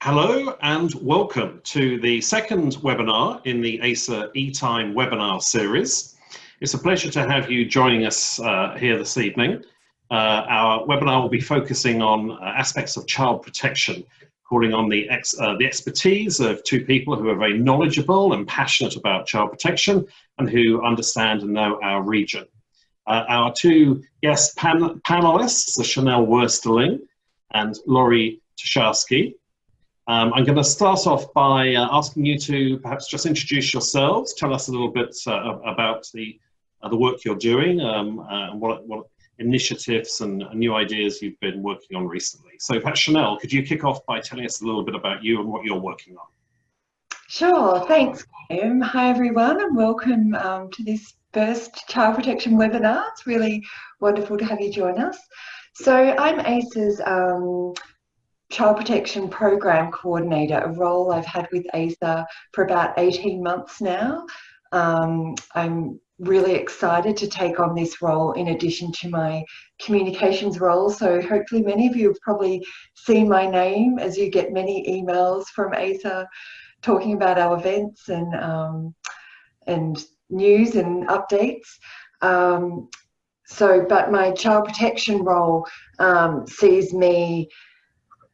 Hello and welcome to the second webinar in the AISA eTime webinar series. It's a pleasure to have you joining us here this evening. Our webinar will be focusing on aspects of child protection, calling on the expertise of two people who are very knowledgeable and passionate about child protection and who understand and know our region. Our two guest panelists are Chanel Worsterling and Laurie Tosharsky. I'm going to start off by asking you to perhaps just introduce yourselves, tell us a little bit about the work you're doing, and what initiatives and new ideas you've been working on recently. So perhaps Chanel, could you kick off by telling us a little bit about you and what you're working on? Sure, thanks, Graham. Hi everyone, and welcome to this first child protection webinar. It's really wonderful to have you join us. So I'm AISA's Child Protection Program Coordinator, a role I've had with AISA for about 18 months now. I'm really excited to take on this role in addition to my communications role. So hopefully many of you have probably seen my name as you get many emails from AISA talking about our events and news and updates. But my child protection role sees me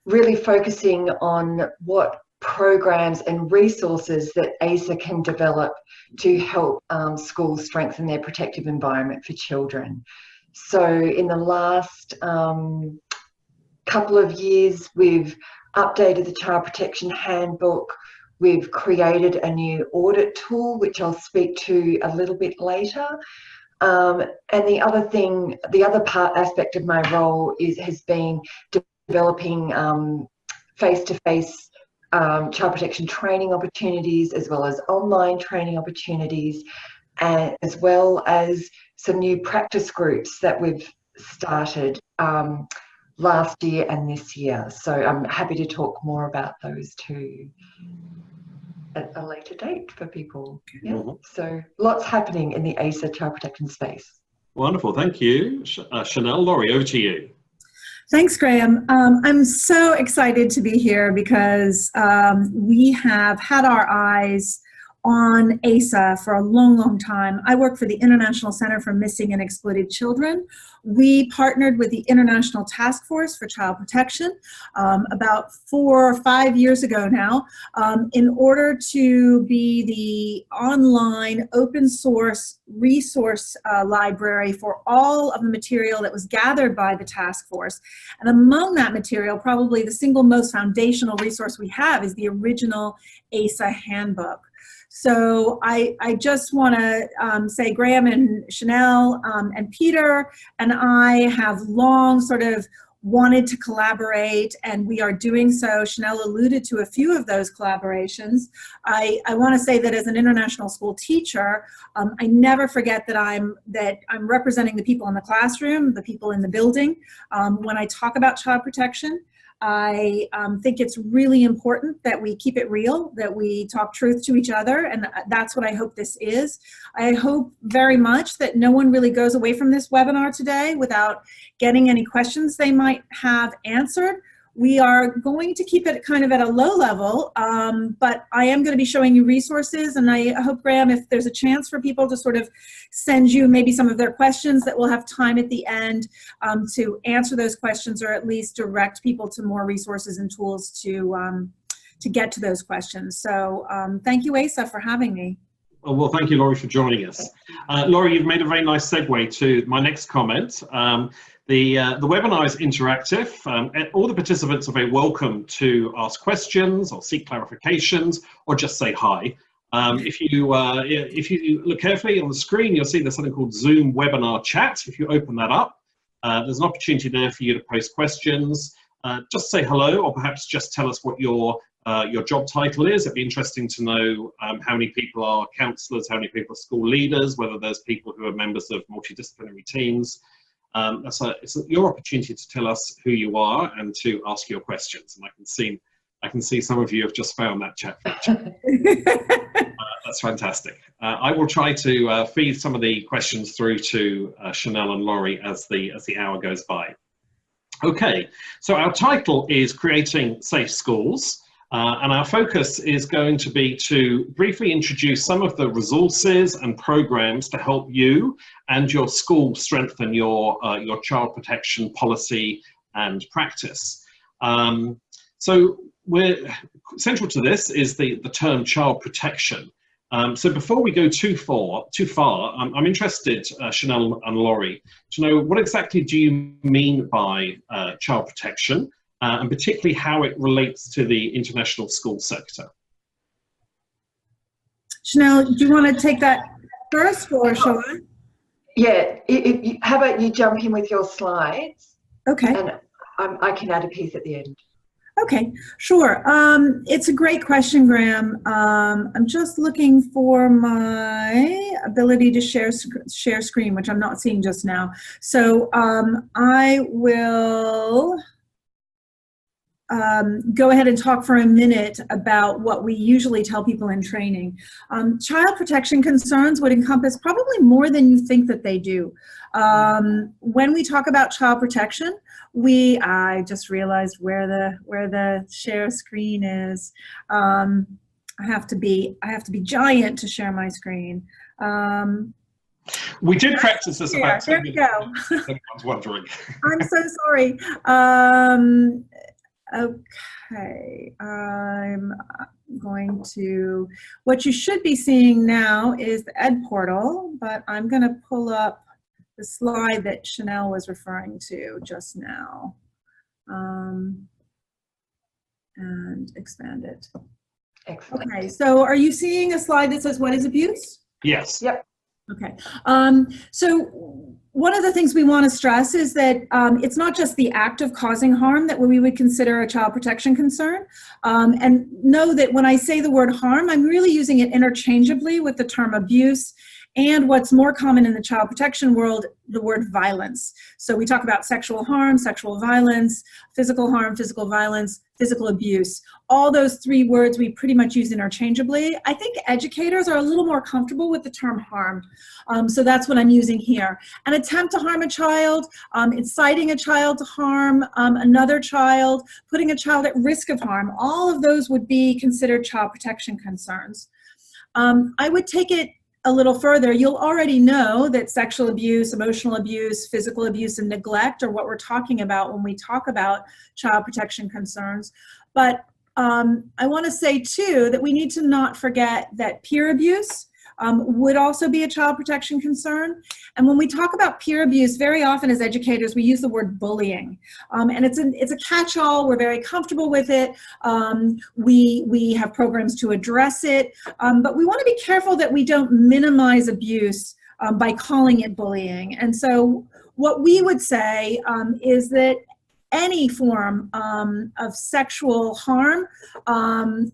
really focusing on what programs and resources that AISA can develop to help schools strengthen their protective environment for children. So in the last couple of years, we've updated the Child Protection Handbook. We've created a new audit tool, which I'll speak to a little bit later. And the other aspect of my role has been developing face-to-face child protection training opportunities, as well as online training opportunities, and as well as some new practice groups that we've started last year and this year. So I'm happy to talk more about those too at a later date for people. Yeah. Mm-hmm. So lots happening in the AISA child protection space. Wonderful, thank you. Chanel, Laurie, over to you. Thanks, Graham. I'm so excited to be here because we have had our eyes on AISA for a long, long time. I work for the International Center for Missing and Exploited Children. We partnered with the International Task Force for Child Protection about 4 or 5 years ago now in order to be the online open source resource library for all of the material that was gathered by the task force. And among that material, probably the single most foundational resource we have is the original AISA handbook. So I just want to say Graham and Chanel and Peter and I have long sort of wanted to collaborate, and we are doing so. Chanel alluded to a few of those collaborations. I want to say that as an international school teacher, I never forget that I'm representing the people in the classroom, the people in the building. When I talk about child protection, I think it's really important that we keep it real, that we talk truth to each other, and that's what I hope this is. I hope very much that no one really goes away from this webinar today without getting any questions they might have answered. We are going to keep it kind of at a low level, but I am going to be showing you resources, and I hope, Graham, if there's a chance for people to sort of send you maybe some of their questions, that we'll have time at the end to answer those questions, or at least direct people to more resources and tools to get to those questions. So thank you, AISA, for having me. Well, thank you, Laurie, for joining us. Laurie, you've made a very nice segue to my next comment. The webinar is interactive. All the participants are very welcome to ask questions or seek clarifications or just say hi. If you look carefully on the screen, you'll see there's something called Zoom Webinar Chat. If you open that up, there's an opportunity there for you to post questions. Just say hello, or perhaps just tell us what your job title is. It'd be interesting to know how many people are counsellors, how many people are school leaders, whether there's people who are members of multidisciplinary teams. It's your opportunity to tell us who you are and to ask your questions. And I can see some of you have just found that chat feature. That's fantastic. I will try to feed some of the questions through to Chanel and Laurie as the hour goes by. Okay, so our title is Creating Safe Schools. And our focus is going to be to briefly introduce some of the resources and programs to help you and your school strengthen your child protection policy and practice. So central to this is the term child protection. So before we go too far, I'm interested, Chanel and Laurie, to know what exactly do you mean by child protection, and particularly how it relates to the international school sector. Chanel, do you want to take that first, or shall I? Yeah, how about you jump in with your slides? Okay. And I can add a piece at the end. Okay, sure. It's a great question, Graham. I'm just looking for my ability to share screen, which I'm not seeing just now. So I will go ahead and talk for a minute about what we usually tell people in training. Child protection concerns would encompass probably more than you think that they do. When we talk about child protection, I just realized where the share screen is. I have to be giant to share my screen. We did practice this about 10 minutes. There we go. Anyone's wondering. I'm so sorry. Okay, I'm going to, what you should be seeing now is the Ed portal, but I'm going to pull up the slide that Chanel was referring to just now and expand it. Excellent. Okay, so are you seeing a slide that says what is abuse? Yes. Yep. Okay, so one of the things we want to stress is that it's not just the act of causing harm that we would consider a child protection concern. And know that when I say the word harm, I'm really using it interchangeably with the term abuse and what's more common in the child protection world, the word violence. So we talk about sexual harm, sexual violence, physical harm, physical violence, physical abuse. All those three words we pretty much use interchangeably. I think educators are a little more comfortable with the term harm. So that's what I'm using here. An attempt to harm a child, inciting a child to harm another child, putting a child at risk of harm, all of those would be considered child protection concerns. I would take it a little further. You'll already know that sexual abuse, emotional abuse, physical abuse, and neglect are what we're talking about when we talk about child protection concerns. But I want to say too that we need to not forget that peer abuse would also be a child protection concern. And when we talk about peer abuse, very often as educators, we use the word bullying. And it's a catch-all. We're very comfortable with it. We have programs to address it. But we want to be careful that we don't minimize abuse by calling it bullying. And so what we would say is that any form of sexual harm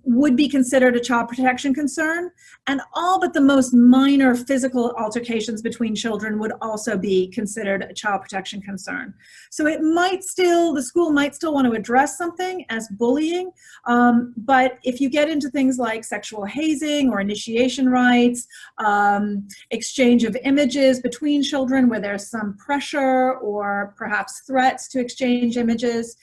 would be considered a child protection concern, and all but the most minor physical altercations between children would also be considered a child protection concern. So it might still, the school might still want to address something as bullying, but if you get into things like sexual hazing or initiation rights, exchange of images between children where there's some pressure or perhaps threats to exchange images,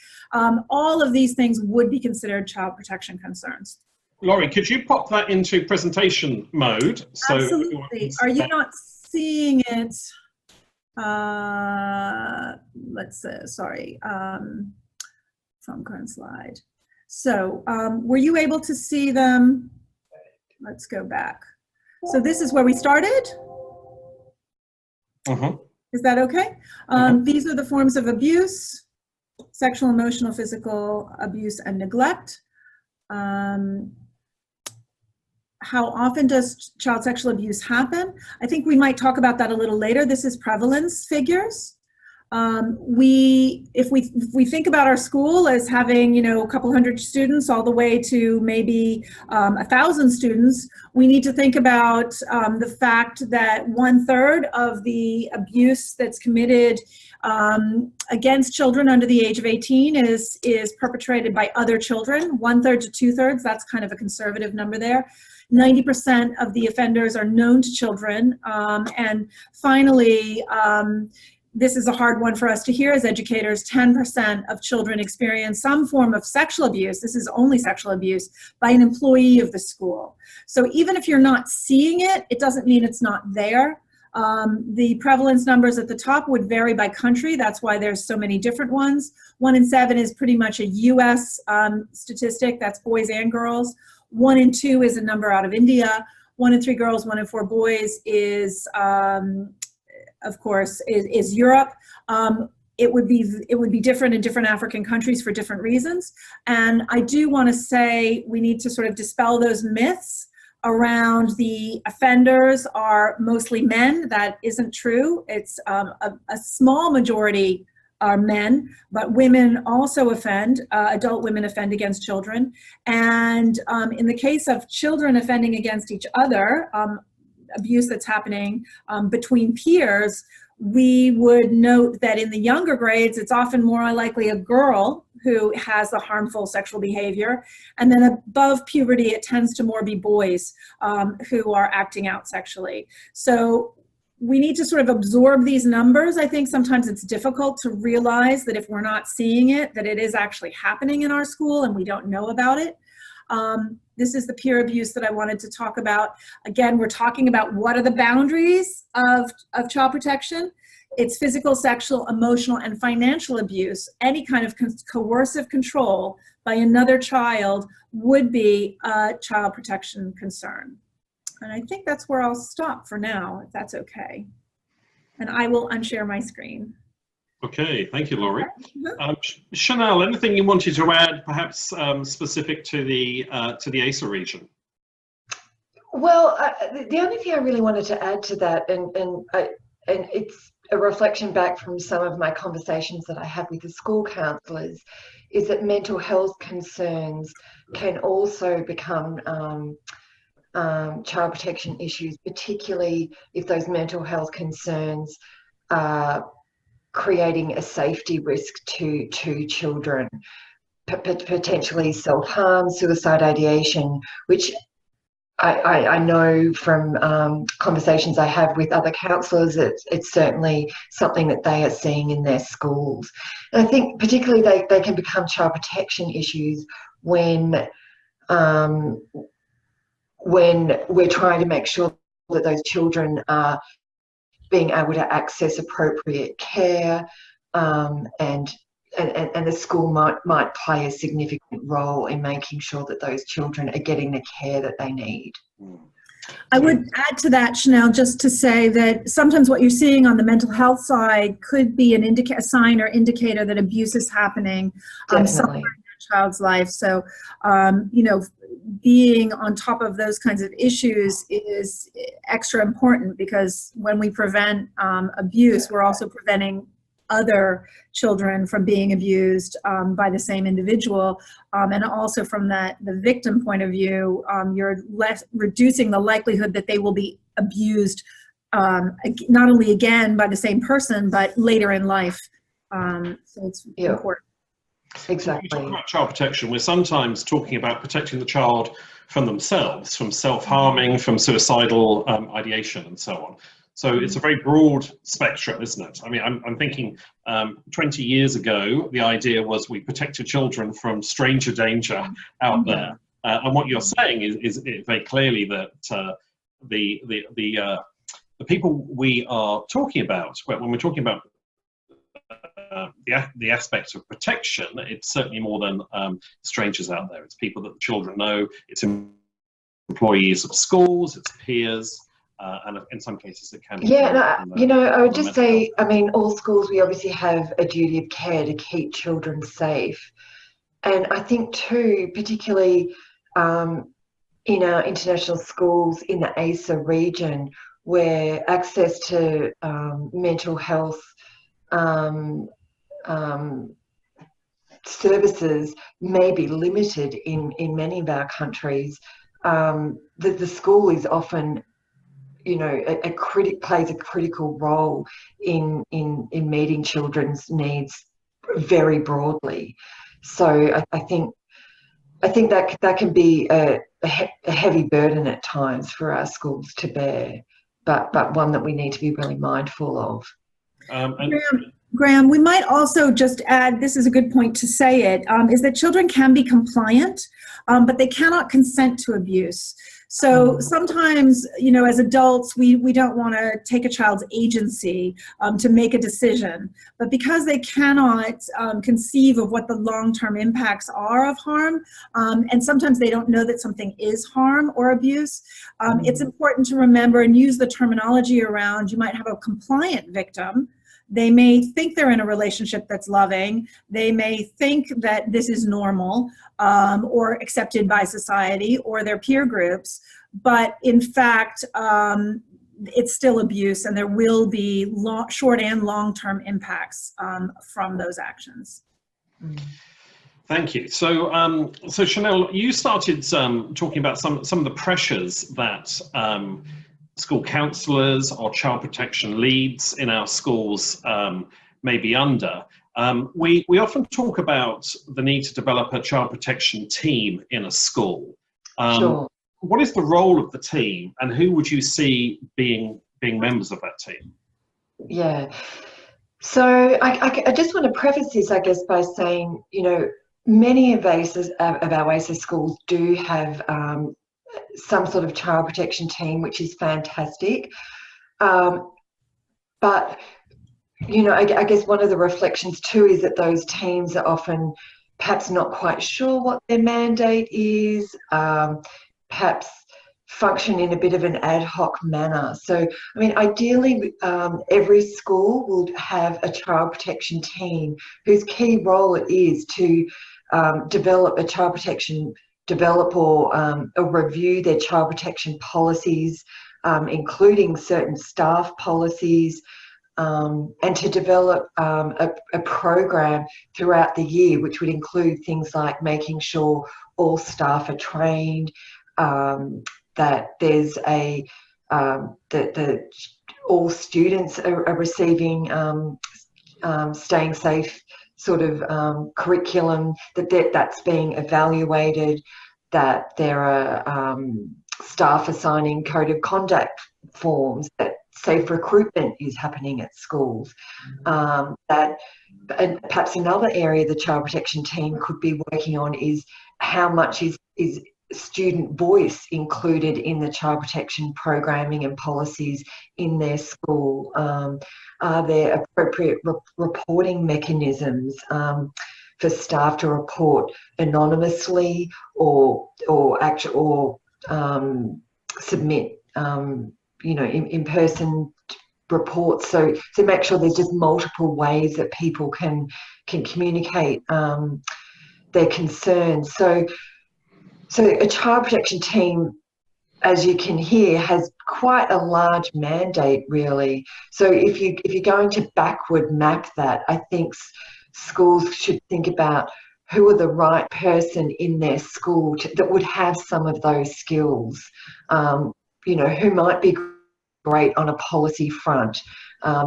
all of these things would be considered child protection concerns. Laurie, could you pop that into presentation mode? So absolutely. Are you not seeing it? Let's say, sorry, from current slide. So were you able to see them? Let's go back. So this is where we started. Is that okay? These are the forms of abuse: sexual, emotional, physical abuse, and neglect. How often does child sexual abuse happen? I think we might talk about that a little later. This is prevalence figures. If we think about our school as having, a couple hundred students all the way to maybe 1,000 students, we need to think about the fact that 1/3 of the abuse that's committed against children under the age of 18 is perpetrated by other children. 1/3 to 2/3, that's kind of a conservative number there. 90% of the offenders are known to children. And finally, this is a hard one for us to hear as educators, 10% of children experience some form of sexual abuse, this is only sexual abuse, by an employee of the school. So even if you're not seeing it, it doesn't mean it's not there. The prevalence numbers at the top would vary by country. That's why there's so many different ones. 1 in 7 is pretty much a US statistic. That's boys and girls. 1 in 2 is a number out of India. 1 in 3 girls, 1 in 4 boys is, of course, is Europe. It would be different in different African countries for different reasons. And I do want to say we need to sort of dispel those myths around the offenders are mostly men. That isn't true. It's a small majority are men, but women also offend. Adult women offend against children. And in the case of children offending against each other, abuse that's happening between peers, we would note that in the younger grades, it's often more likely a girl who has the harmful sexual behavior. And then above puberty, it tends to more be boys who are acting out sexually. So we need to sort of absorb these numbers. I think sometimes it's difficult to realize that if we're not seeing it, that it is actually happening in our school and we don't know about it. This is the peer abuse that I wanted to talk about. Again, we're talking about what are the boundaries of child protection. It's physical, sexual, emotional, and financial abuse. Any kind of coercive control by another child would be a child protection concern. And I think that's where I'll stop for now, if that's okay. And I will unshare my screen. Okay, thank you, Laurie. Chanel, anything you wanted to add, perhaps specific to the AISA region? Well, the only thing I really wanted to add to that, and it's a reflection back from some of my conversations that I have with the school counsellors, is that mental health concerns can also become child protection issues, particularly if those mental health concerns are creating a safety risk to children, potentially self-harm, suicide ideation, which I know from conversations I have with other counsellors, it's certainly something that they are seeing in their schools. And I think particularly they can become child protection issues when we're trying to make sure that those children are being able to access appropriate care, and the school might play a significant role in making sure that those children are getting the care that they need. I would add to that, Chanel, just to say that sometimes what you're seeing on the mental health side could be a sign or indicator that abuse is happening somewhere in a child's life. So, being on top of those kinds of issues is extra important, because when we prevent abuse, we're also preventing other children from being abused by the same individual, and also from the victim point of view, you're reducing the likelihood that they will be abused not only again by the same person, but later in life. So it's important. Exactly. When we talk about child protection, we're sometimes talking about protecting the child from themselves, from self-harming, from suicidal ideation, and so on. So it's a very broad spectrum, isn't it? I mean, I'm thinking 20 years ago, the idea was we protected children from stranger danger out there. And what you're saying is very clearly that the people we are talking about, when we're talking about the aspect of protection, it's certainly more than strangers out there. It's people that the children know, it's employees of schools, it's peers, and in some cases it can be. Yeah, I would just say, I mean, all schools, we obviously have a duty of care to keep children safe. And I think too, particularly in our international schools in the AISA region, where access to mental health services may be limited in many of our countries, the school is often, plays a critical role in meeting children's needs very broadly. So I think that can be a heavy burden at times for our schools to bear, but one that we need to be really mindful of. And Graham, we might also just add, this is a good point to say it, is that children can be compliant, but they cannot consent to abuse. So sometimes, you know, as adults, we don't want to take a child's agency to make a decision. But because they cannot conceive of what the long-term impacts are of harm, and sometimes they don't know that something is harm or abuse, it's important to remember and use the terminology around, you might have a compliant victim. They may think they're in a relationship that's loving. They may think that this is normal or accepted by society or their peer groups, but in fact, it's still abuse, and there will be short and long-term impacts from those actions. Thank you. So, so Chanel, you started talking about some of the pressures that school counsellors or child protection leads in our schools may be under. We often talk about the need to develop a child protection team in a school. Sure. What is the role of the team, and who would you see being members of that team? Yeah. So I just want to preface this, I guess, by saying, you know, many of our AISA schools do have some sort of child protection team, which is fantastic. But, you know, I guess one of the reflections too is that those teams are often perhaps not quite sure what their mandate is, perhaps function in a bit of an ad hoc manner. So, I mean, ideally, every school will have a child protection team whose key role it is to develop or review their child protection policies, including certain staff policies, and to develop a program throughout the year, which would include things like making sure all staff are trained, that there's that all students are receiving staying safe sort of curriculum, that's being evaluated, that there are staff assigning code of conduct forms, that safe recruitment is happening at schools, and perhaps another area the child protection team could be working on is how much is student voice included in the child protection programming and policies in their school. Are there appropriate reporting mechanisms for staff to report anonymously or submit you know, in-person reports, so make sure there's just multiple ways that people can communicate their concerns. So a child protection team, as you can hear, has quite a large mandate, really. So if you're going to backward map that, I think schools should think about who are the right person in their school that would have some of those skills. You know, who might be great on a policy front?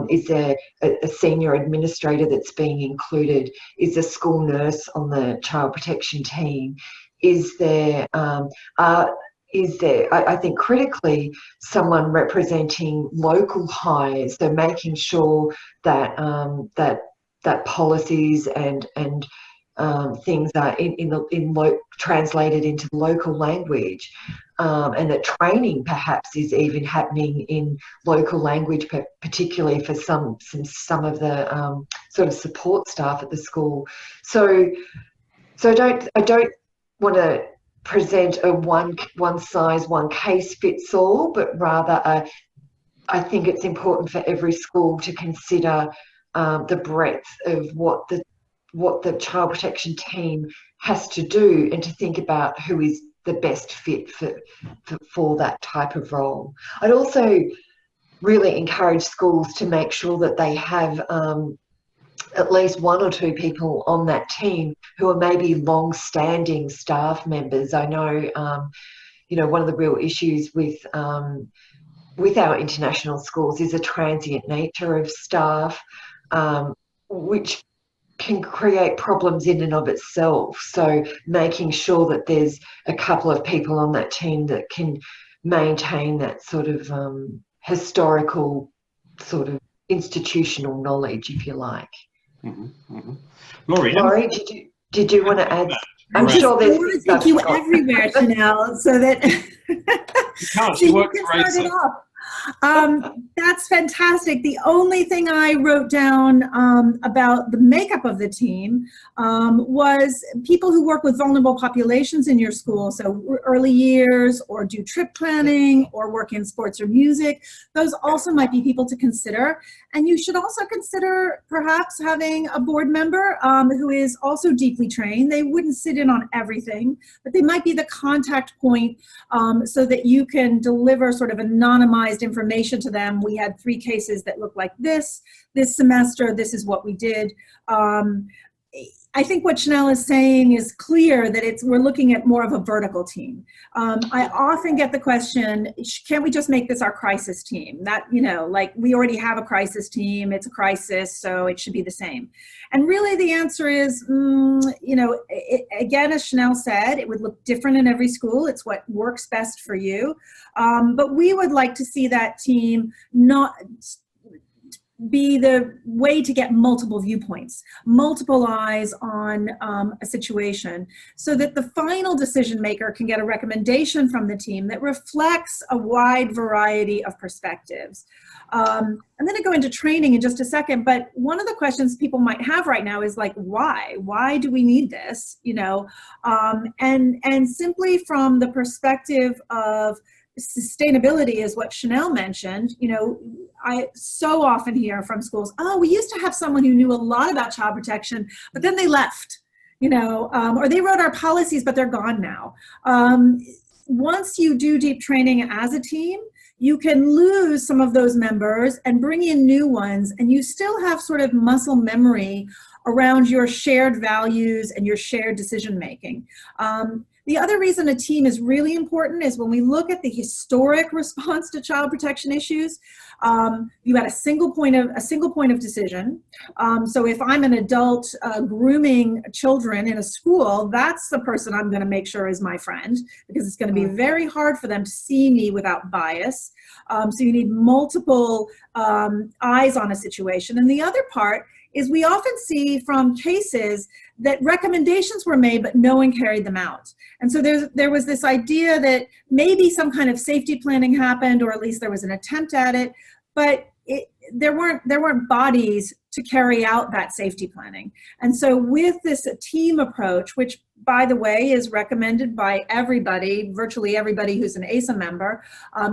Is there a senior administrator that's being included? Is there a school nurse on the child protection team? Is there, I think critically, someone representing local hires, so making sure that that policies and things are translated into local language, and that training perhaps is even happening in local language, particularly for some of the sort of support staff at the school. So I don't want to present a one size one case fits all, but rather I think it's important for every school to consider the breadth of what the child protection team has to do, and to think about who is the best fit for that type of role. I'd also really encourage schools to make sure that they have at least one or two people on that team who are maybe long-standing staff members. I know, you know, one of the real issues with our international schools is a transient nature of staff, which can create problems in and of itself. So making sure that there's a couple of people on that team that can maintain that sort of historical sort of institutional knowledge, if you like. Laurie, did you want to add? I'm I sure there's want to take you everywhere, Chanel, so that she works you for can start AISA. it off. That's fantastic. The only thing I wrote down about the makeup of the team was people who work with vulnerable populations in your school, so early years, or do trip planning, or work in sports or music. Those also might be people to consider. And you should also consider perhaps having a board member who is also deeply trained. They wouldn't sit in on everything, but they might be the contact point so that you can deliver sort of anonymized information to them. We had 3 cases that look like this semester. This is what we did. I think what Chanel is saying is clear, that we're looking at more of a vertical team. I often get the question, can't we just make this our crisis team? That, like, we already have a crisis team, it's a crisis, so it should be the same. And really the answer is, again, as Chanel said, it would look different in every school. It's what works best for you. But we would like to see that team not be the way to get multiple viewpoints, multiple eyes on a situation, so that the final decision maker can get a recommendation from the team that reflects a wide variety of perspectives. I'm going to go into training in just a second, but one of the questions people might have right now is like, why? Why do we need this? And simply from the perspective of sustainability is what Chanel mentioned. I so often hear from schools, oh, we used to have someone who knew a lot about child protection, but then they left, or they wrote our policies, but they're gone now. Once you do deep training as a team, you can lose some of those members and bring in new ones, and you still have sort of muscle memory around your shared values and your shared decision making. The other reason a team is really important is when we look at the historic response to child protection issues, you had a single point of decision. So if I'm an adult grooming children in a school, that's the person I'm going to make sure is my friend, because it's going to be very hard for them to see me without bias. So you need multiple eyes on a situation. And the other part is we often see from cases that recommendations were made, but no one carried them out. And so there was this idea that maybe some kind of safety planning happened, or at least there was an attempt at it, but there weren't bodies to carry out that safety planning. And so with this team approach, which by the way is recommended by everybody, virtually everybody who's an AISA member,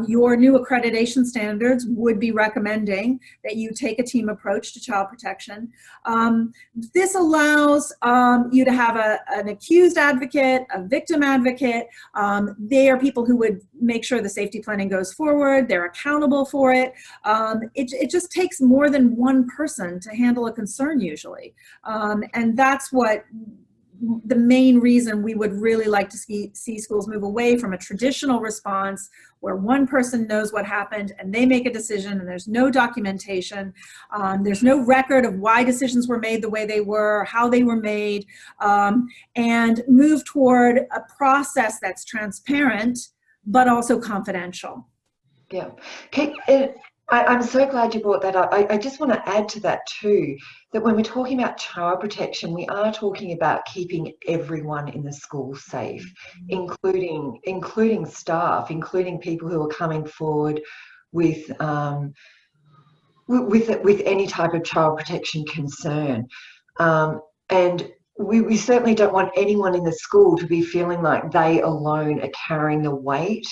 your new accreditation standards would be recommending that you take a team approach to child protection. This allows you to have an accused advocate, a victim advocate. They are people who would make sure the safety planning goes forward. They're accountable for it. It just takes more than one person to handle a concern usually. And that's what the main reason we would really like to see schools move away from a traditional response where one person knows what happened and they make a decision and there's no documentation, there's no record of why decisions were made the way they were, how they were made, and move toward a process that's transparent but also confidential. Yeah. I'm so glad you brought that up. I just want to add to that too, that when we're talking about child protection, we are talking about keeping everyone in the school safe, including staff, including people who are coming forward with any type of child protection concern. And we certainly don't want anyone in the school to be feeling like they alone are carrying the weight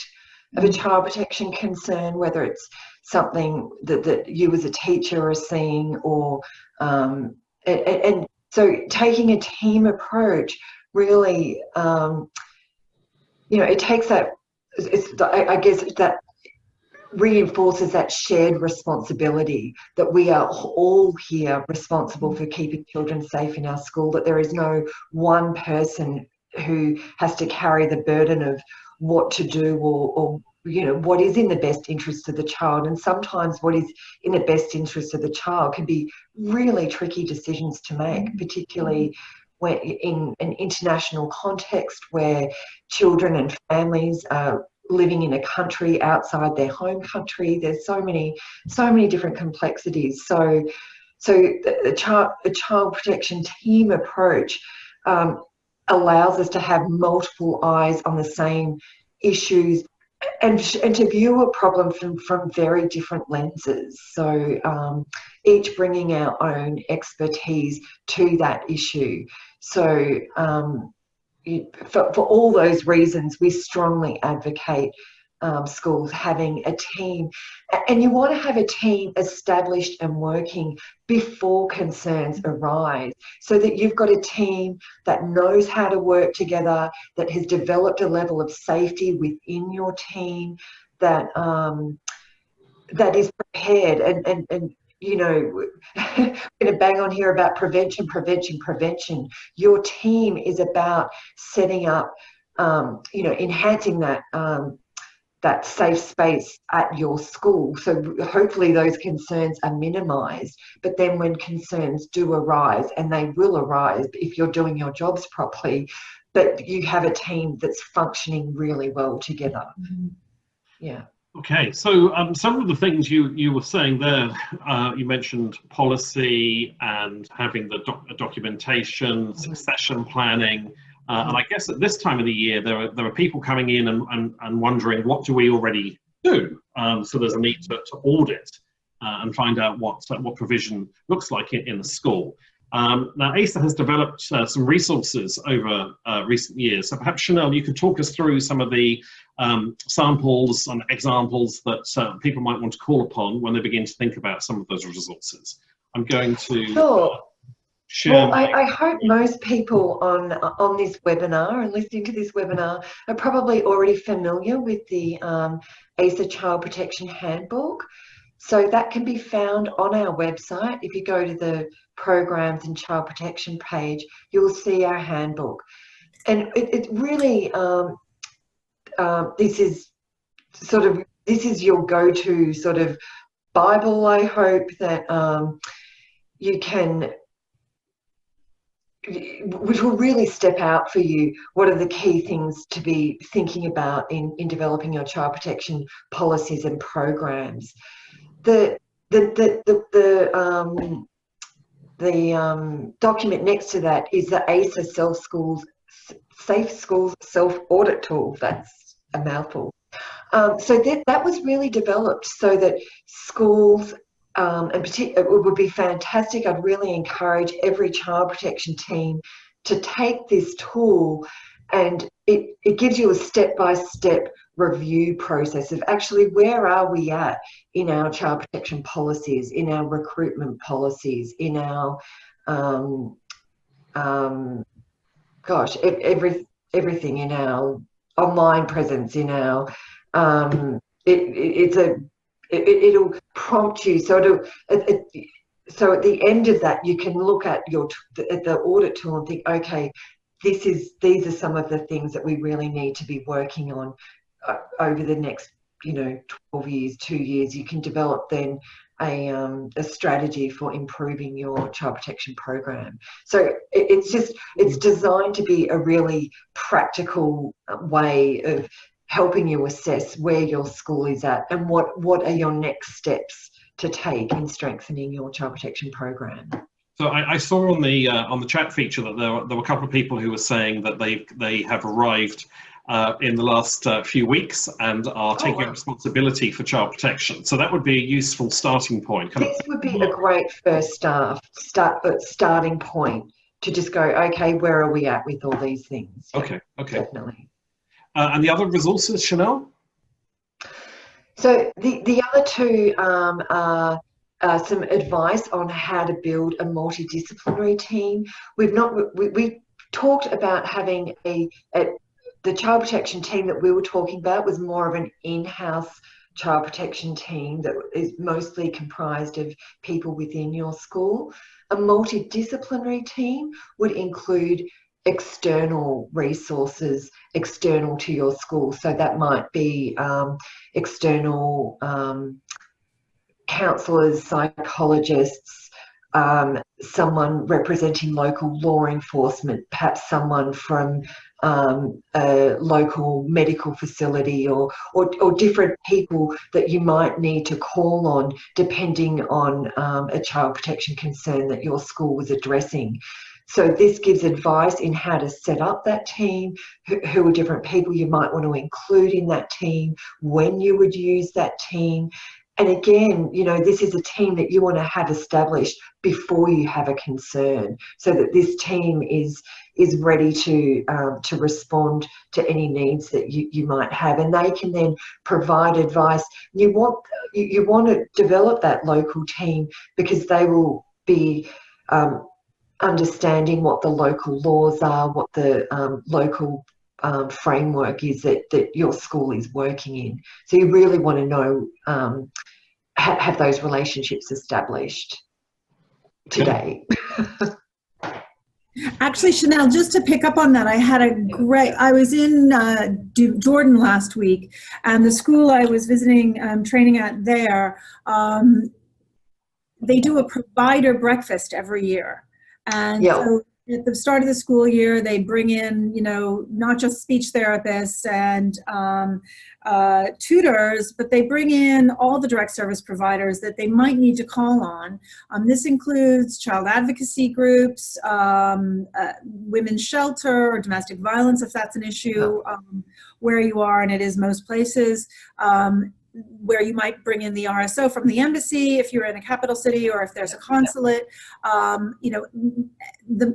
of a child protection concern, whether it's something that you as a teacher are seeing, or and so taking a team approach really, it takes that, I guess that reinforces that shared responsibility, that we are all here responsible for keeping children safe in our school, that there is no one person who has to carry the burden of what to do, or what is in the best interest of the child. And sometimes what is in the best interest of the child can be really tricky decisions to make, particularly when in an international context where children and families are living in a country outside their home country. There's so many different complexities. So the child protection team approach allows us to have multiple eyes on the same issues and to view a problem from very different lenses. So each bringing our own expertise to that issue. So for all those reasons, we strongly advocate schools having a team. And you want to have a team established and working before concerns arise, so that you've got a team that knows how to work together, that has developed a level of safety within your team, that that is prepared. And you know, I'm going to bang on here about prevention. Your team is about setting up, you know, enhancing that that safe space at your school. So hopefully those concerns are minimised. But then when concerns do arise, and they will arise if you're doing your jobs properly, but you have a team that's functioning really well together. Yeah. Okay, so some of the things you were saying there, you mentioned policy and having the documentation, succession planning, and I guess at this time of the year there are people coming in and wondering, what do we already do? So there's a need to audit and find out what provision looks like in the school. Now, AISA has developed some resources over recent years. So perhaps, Chanel, you could talk us through some of the samples and examples that people might want to call upon when they begin to think about some of those resources. I'm going to share. Well, I hope most people on this webinar and listening to this webinar are probably already familiar with the AISA Child Protection Handbook. So that can be found on our website. If you go to the Programs and Child Protection page, you'll see our handbook. And it really, this is your go-to sort of Bible, I hope, that you can, which will really step out for you what are the key things to be thinking about in developing your child protection policies and programs. The document next to that is the AISA Safe Schools Self-Audit Tool. That's a mouthful. So that was really developed so that schools, and it would be fantastic. I'd really encourage every child protection team to take this tool, and it gives you a step-by-step review process of actually where are we at in our child protection policies, in our recruitment policies, in our everything, in our online presence, in our it'll prompt you. So so at the end of that, you can look at the audit tool and think, okay, these are some of the things that we really need to be working on over the next 12 years, 2 years. You can develop then a strategy for improving your child protection program. So it's designed to be a really practical way of helping you assess where your school is at and what are your next steps to take in strengthening your child protection program. So I saw on the chat feature that there were a couple of people who were saying that they have arrived in the last few weeks and are taking responsibility for child protection. So that would be a useful starting point. This would be a great first starting point to just go, okay, where are we at with all these things? Okay. Definitely. And the other resources, Chanel? So the other two are some advice on how to build a multidisciplinary team. We talked about having the child protection team that we were talking about was more of an in-house child protection team that is mostly comprised of people within your school. A multidisciplinary team would include external resources external to your school. So that might be external counsellors, psychologists, someone representing local law enforcement, perhaps someone from a local medical facility, or different people that you might need to call on depending on a child protection concern that your school was addressing. So this gives advice in how to set up that team, who are different people you might want to include in that team, when you would use that team. And again, you know, this is a team that you want to have established before you have a concern, so that this team is ready to respond to any needs that you might have, and they can then provide advice. You want to develop that local team because they will be understanding what the local laws are, what the local framework is that your school is working in. So you really want to know, have those relationships established today. Actually, Chanel, just to pick up on that, I was in Jordan last week, and the school I was visiting, training at there, they do a provider breakfast every year. And so at the start of the school year, they bring in, you know, not just speech therapists and tutors, but they bring in all the direct service providers that they might need to call on. This includes child advocacy groups, women's shelter, or domestic violence, if that's an issue where you are, and it is most places. Where you might bring in the RSO from the embassy if you're in a capital city, or if there's a consulate, you know,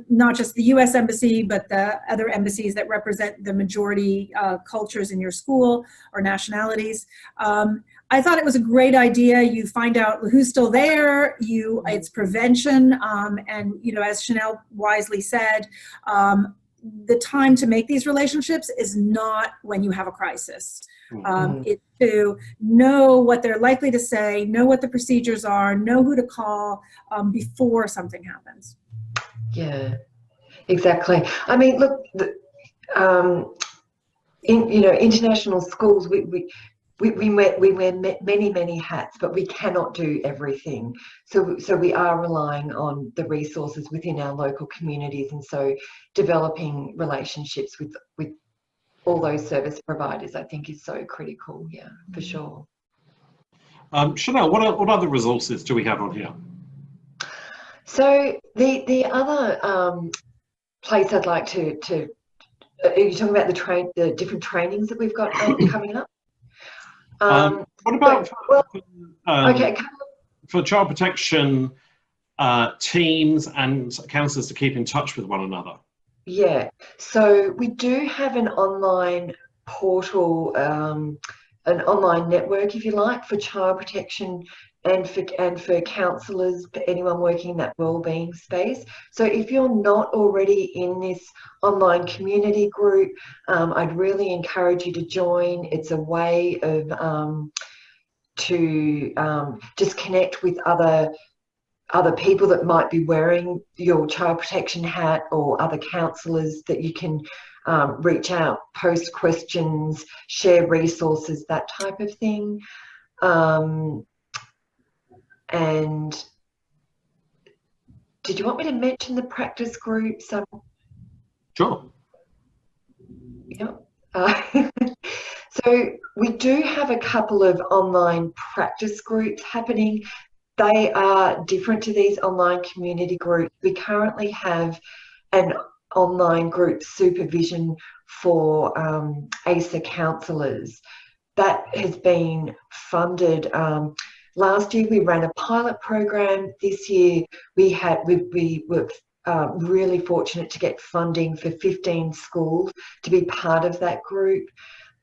not just the US embassy, but the other embassies that represent the majority cultures in your school or nationalities. I thought it was a great idea. You find out who's still there, it's prevention, and, you know, as Chanel wisely said, the time to make these relationships is not when you have a crisis. It's to know what they're likely to say, know what the procedures are, know who to call before something happens. Yeah, exactly. I mean, look, in, you know, international schools, we wear many hats, but we cannot do everything. So we are relying on the resources within our local communities, and so developing relationships with all those service providers, I think, is so critical. Yeah, for sure. Chanel, what other resources do we have on here? So the other place I'd like to are you talking about the different trainings that we've got coming up? What about okay, for child protection teams and counsellors to keep in touch with one another? Yeah, so we do have an online portal, an online network, if you like, for child protection and for counsellors, for anyone working in that wellbeing space. So if you're not already in this online community group, I'd really encourage you to join. It's a way of to just connect with other people that might be wearing your child protection hat, or other counsellors that you can reach out, post questions, share resources, that type of thing. And did you want me to mention the practice groups? Sure. Yeah. So we do have a couple of online practice groups happening. They are different to these online community groups. We currently have an online group supervision for AISA counsellors. That has been funded. Last year we ran a pilot program. This year we were really fortunate to get funding for 15 schools to be part of that group.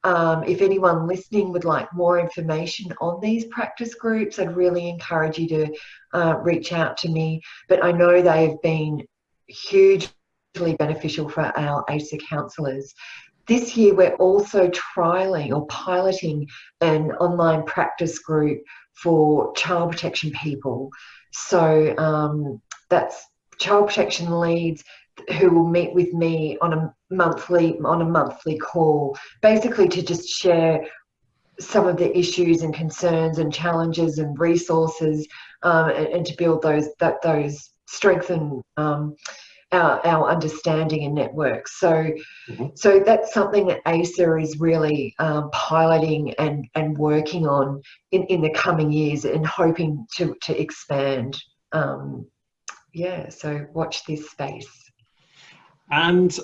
If anyone listening would like more information on these practice groups, I'd really encourage you to reach out to me. But I know they've been hugely beneficial for our AISA counsellors. This year we're also trialling or piloting an online practice group for child protection people. So that's child protection leads who will meet with me on a monthly call, basically to just share some of the issues and concerns and challenges and resources, and to build those strengthen our understanding and networks. So, so that's something that AISA is really piloting and working on in the coming years, and hoping to expand. Yeah, so watch this space. And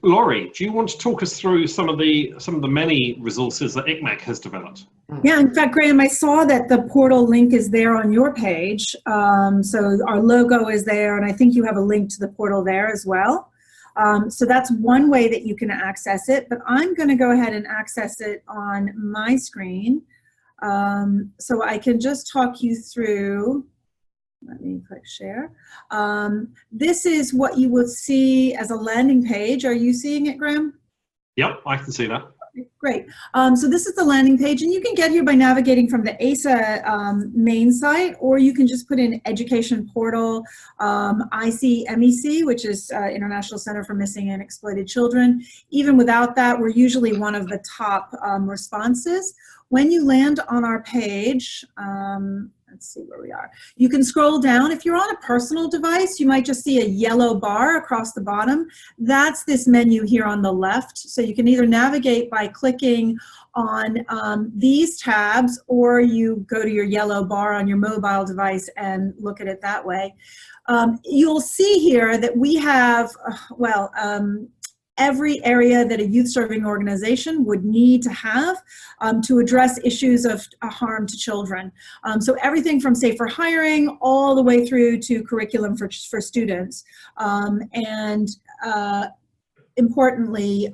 Laurie, do you want to talk us through some of the many resources that ICMAC has developed? Yeah, in fact, Graham, I saw that the portal link is there on your page. So our logo is there, and I think you have a link to the portal there as well. So that's one way that you can access it, but I'm going to go ahead and access it on my screen. So I can just talk you through. Let me click share. This is what you will see as a landing page. Are you seeing it, Graham? Yep, I can see that. Great. So this is the landing page, and you can get here by navigating from the AISA main site, or you can just put in Education Portal, ICMEC, which is International Center for Missing and Exploited Children. Even without that, we're usually one of the top responses. When you land on our page, let's see where we are. You can scroll down. If you're on a personal device, you might just see a yellow bar across the bottom. That's this menu here on the left. So you can either navigate by clicking on these tabs, or you go to your yellow bar on your mobile device and look at it that way. You'll see here that we have, every area that a youth-serving organization would need to have to address issues of harm to children. So everything from safer hiring all the way through to curriculum for students. Importantly,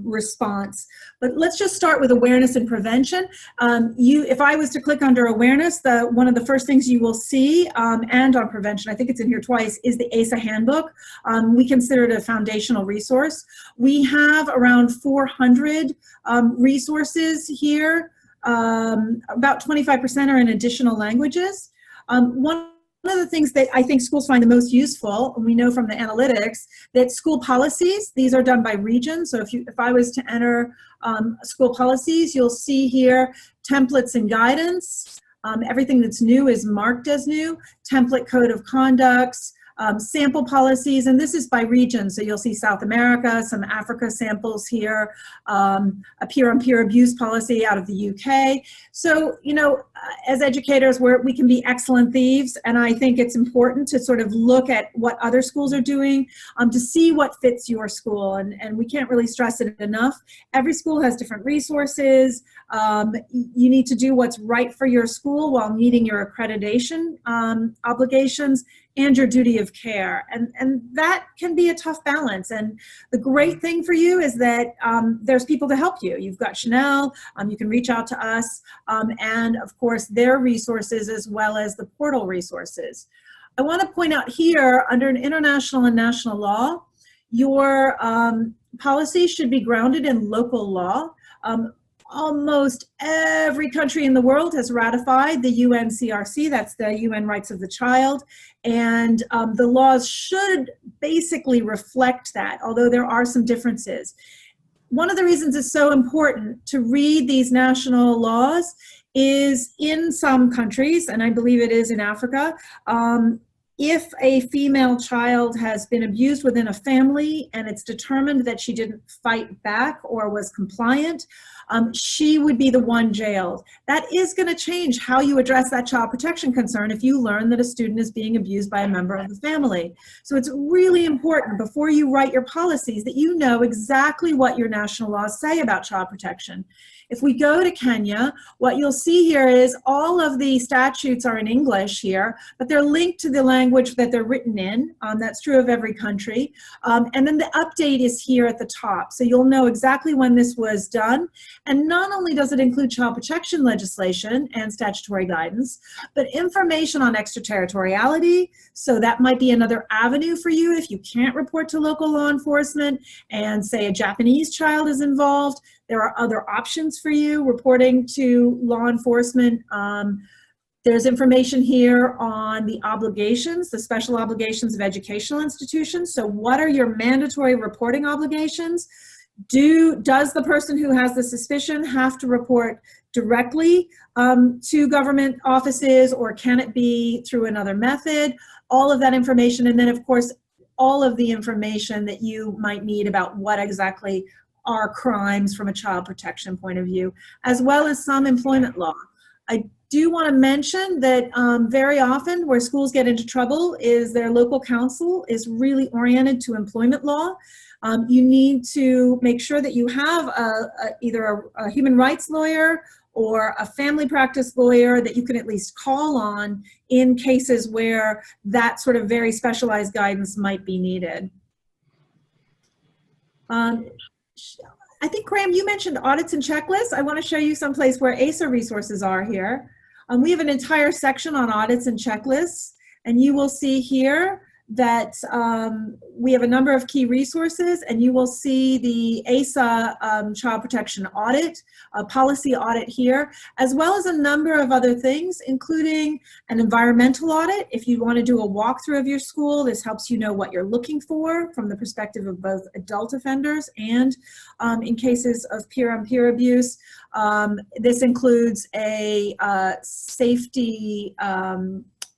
response. But let's just start with awareness and prevention. If I was to click under awareness, one of the first things you will see, and on prevention, I think it's in here twice, is the AISA Handbook. We consider it a foundational resource. We have around 400 resources here. About 25% are in additional languages. One of the things that I think schools find the most useful, and we know from the analytics, that school policies, these are done by region. So if I was to enter school policies, you'll see here templates and guidance. Everything that's new is marked as new. Template code of conducts, sample policies, and this is by region. So you'll see South America, some Africa samples here, a peer-on-peer abuse policy out of the UK. So, you know, as educators, we can be excellent thieves, and I think it's important to sort of look at what other schools are doing to see what fits your school, and we can't really stress it enough. Every school has different resources. You need to do what's right for your school while meeting your accreditation obligations and your duty of care, and that can be a tough balance. And the great thing for you is that there's people to help you. You've got Chanel, you can reach out to us, and of course their resources as well as the portal resources. I want to point out here, under an international and national law, your policy should be grounded in local law. Almost every country in the world has ratified the UNCRC, that's the UN Rights of the Child, and the laws should basically reflect that, although there are some differences. One of the reasons it's so important to read these national laws is in some countries, and I believe it is in Africa, if a female child has been abused within a family and it's determined that she didn't fight back or was compliant, she would be the one jailed. That is going to change how you address that child protection concern if you learn that a student is being abused by a member of the family. So it's really important before you write your policies that you know exactly what your national laws say about child protection. If we go to Kenya, what you'll see here is all of the statutes are in English here, but they're linked to the language that they're written in. That's true of every country. And then the update is here at the top. So you'll know exactly when this was done. And not only does it include child protection legislation and statutory guidance, but information on extraterritoriality. So that might be another avenue for you if you can't report to local law enforcement and say a Japanese child is involved. There are other options for you reporting to law enforcement. There's information here on the obligations, the special obligations of educational institutions. So what are your mandatory reporting obligations? Does the person who has the suspicion have to report directly to government offices, or can it be through another method? all of that information, and then of course all of the information that you might need about what exactly are crimes from a child protection point of view, as well as some employment law. I do want to mention that very often where schools get into trouble is their local council is really oriented to employment law. You need to make sure that you have either a human rights lawyer or a family practice lawyer that you can at least call on in cases where that sort of very specialized guidance might be needed. I think, Graham, you mentioned audits and checklists. I want to show you someplace where AISA resources are here. We have an entire section on audits and checklists, and you will see here that we have a number of key resources, and you will see the AISA child protection audit, a policy audit here, as well as a number of other things, including an environmental audit. If you want to do a walkthrough of your school, this helps you know what you're looking for from the perspective of both adult offenders and in cases of peer-on-peer abuse. This includes a safety